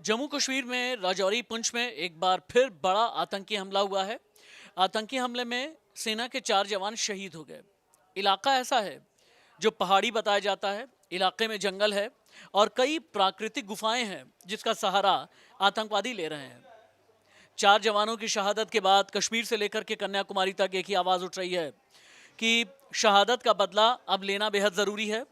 जम्मू कश्मीर में राजौरी पुंछ में एक बार फिर बड़ा आतंकी हमला हुआ है। आतंकी हमले में सेना के 4 जवान शहीद हो गए। इलाका ऐसा है जो पहाड़ी बताया जाता है, इलाके में जंगल है और कई प्राकृतिक गुफाएं हैं जिसका सहारा आतंकवादी ले रहे हैं। 4 जवानों की शहादत के बाद कश्मीर से लेकर के कन्याकुमारी तक एक ही आवाज़ उठ रही है कि शहादत का बदला अब लेना बेहद ज़रूरी है।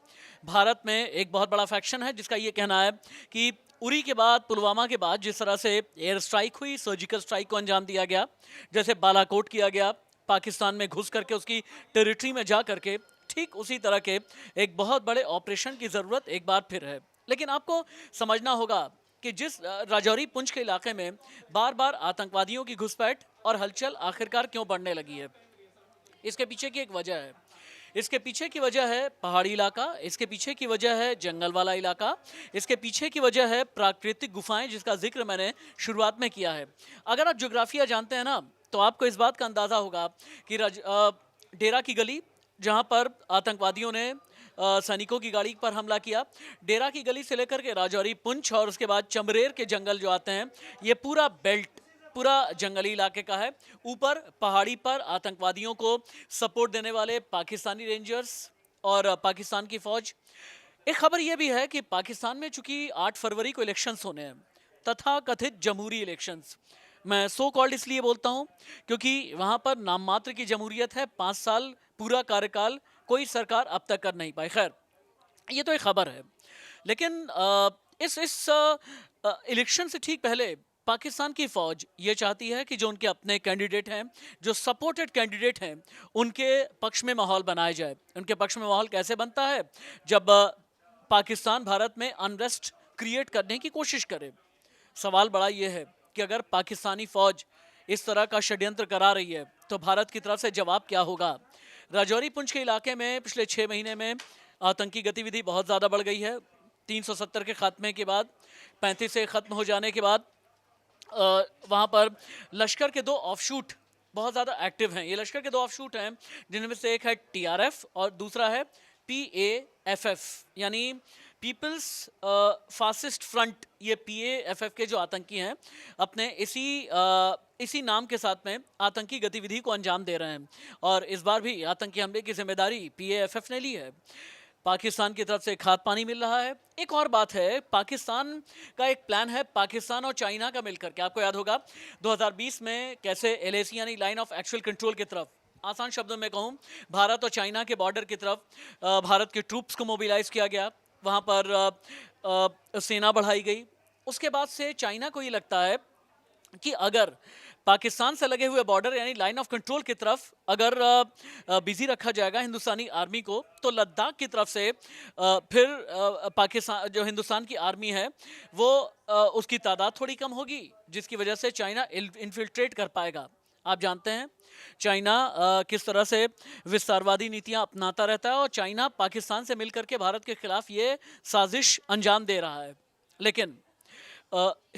भारत में एक बहुत बड़ा फैक्शन है जिसका ये कहना है कि उरी के बाद, पुलवामा के बाद जिस तरह से एयर स्ट्राइक हुई, सर्जिकल स्ट्राइक को अंजाम दिया गया, जैसे बालाकोट किया गया, पाकिस्तान में घुस करके उसकी टेरिटरी में जा करके, ठीक उसी तरह के एक बहुत बड़े ऑपरेशन की ज़रूरत एक बार फिर है। लेकिन आपको समझना होगा कि जिस राजौरी पुंछ के इलाके में बार बार आतंकवादियों की घुसपैठ और हलचल आखिरकार क्यों बढ़ने लगी है, इसके पीछे की एक वजह है। इसके पीछे की वजह है पहाड़ी इलाका, इसके पीछे की वजह है जंगल वाला इलाका, इसके पीछे की वजह है प्राकृतिक गुफाएं जिसका जिक्र मैंने शुरुआत में किया है। अगर आप ज्योग्राफिया जानते हैं ना, तो आपको इस बात का अंदाज़ा होगा कि डेरा की गली, जहां पर आतंकवादियों ने सैनिकों की गाड़ी पर हमला किया, डेरा की गली से लेकर के राजौरी पुंछ और उसके बाद चमरेर के जंगल जो आते हैं, ये पूरा बेल्ट पूरा जंगली इलाके का है। ऊपर पहाड़ी पर आतंकवादियों को सपोर्ट देने वाले पाकिस्तानी रेंजर्स और पाकिस्तान की फौज। एक खबर यह भी है कि पाकिस्तान में चूंकि 8 फरवरी को इलेक्शंस होने हैं, तथा कथित जमहूरी इलेक्शंस, मैं सो कॉल्ड इसलिए बोलता हूं क्योंकि वहां पर नाम मात्र की जमहूरियत है। 5 साल पूरा कार्यकाल कोई सरकार अब तक कर नहीं पाई। खैर, ये तो एक खबर है, लेकिन इस इलेक्शन से ठीक पहले पाकिस्तान की फौज ये चाहती है कि जो उनके अपने कैंडिडेट हैं, जो सपोर्टेड कैंडिडेट हैं, उनके पक्ष में माहौल बनाया जाए। उनके पक्ष में माहौल कैसे बनता है? जब पाकिस्तान भारत में अनरेस्ट क्रिएट करने की कोशिश करे। सवाल बड़ा ये है कि अगर पाकिस्तानी फौज इस तरह का षड्यंत्र करा रही है तो भारत की तरफ से जवाब क्या होगा? राजौरी पुंछ के इलाके में पिछले 6 महीने में आतंकी गतिविधि बहुत ज़्यादा बढ़ गई है। 370 के खात्मे के बाद, 35 से ख़त्म हो जाने के बाद वहाँ पर लश्कर के 2 ऑफशूट बहुत ज़्यादा एक्टिव हैं। ये लश्कर के 2 ऑफशूट हैं जिनमें से एक है टीआरएफ और दूसरा है पीएएफएफ, यानी पीपल्स फासिस्ट फ्रंट। ये पीएएफएफ के जो आतंकी हैं अपने इसी नाम के साथ में आतंकी गतिविधि को अंजाम दे रहे हैं और इस बार भी आतंकी हमले की जिम्मेदारी पीएएफएफ ने ली है। पाकिस्तान की तरफ से खाद पानी मिल रहा है। एक और बात है, पाकिस्तान का एक प्लान है पाकिस्तान और चाइना का मिलकर के। आपको याद होगा 2020 में कैसे एलएसी यानी लाइन ऑफ एक्चुअल कंट्रोल की तरफ, आसान शब्दों में कहूँ, भारत और चाइना के बॉर्डर की तरफ भारत के ट्रूप्स को मोबिलाइज किया गया, वहाँ पर सेना बढ़ाई गई। उसके बाद से चाइना को ये लगता है कि अगर पाकिस्तान से लगे हुए बॉर्डर यानी लाइन ऑफ कंट्रोल की तरफ अगर बिजी रखा जाएगा हिंदुस्तानी आर्मी को, तो लद्दाख की तरफ से फिर पाकिस्तान जो हिंदुस्तान की आर्मी है वो उसकी तादाद थोड़ी कम होगी, जिसकी वजह से चाइना इन्फिल्ट्रेट कर पाएगा। आप जानते हैं चाइना किस तरह से विस्तारवादी नीतियां अपनाता रहता है और चाइना पाकिस्तान से मिलकर के भारत के खिलाफ ये साजिश अंजाम दे रहा है। लेकिन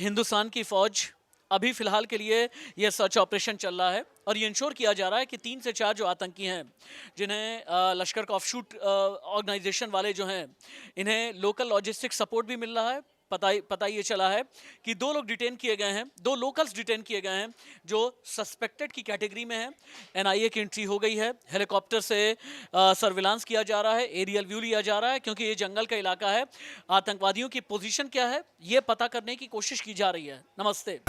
हिंदुस्तान की फौज अभी फिलहाल के लिए यह सर्च ऑपरेशन चल रहा है और ये इंश्योर किया जा रहा है कि 3 से 4 जो आतंकी हैं, जिन्हें लश्कर का ऑफशूट ऑर्गेनाइजेशन वाले जो हैं, इन्हें लोकल लॉजिस्टिक सपोर्ट भी मिल रहा है। पता ये चला है कि 2 लोग डिटेन किए गए हैं, 2 लोकल्स डिटेन किए गए हैं जो सस्पेक्टेड की कैटेगरी में है। एनआईए की एंट्री हो गई है, हेलीकॉप्टर से सर्विलांस किया जा रहा है, एरियल व्यू लिया जा रहा है, क्योंकि ये जंगल का इलाका है। आतंकवादियों की पोजीशन क्या है ये पता करने की कोशिश की जा रही है। नमस्ते।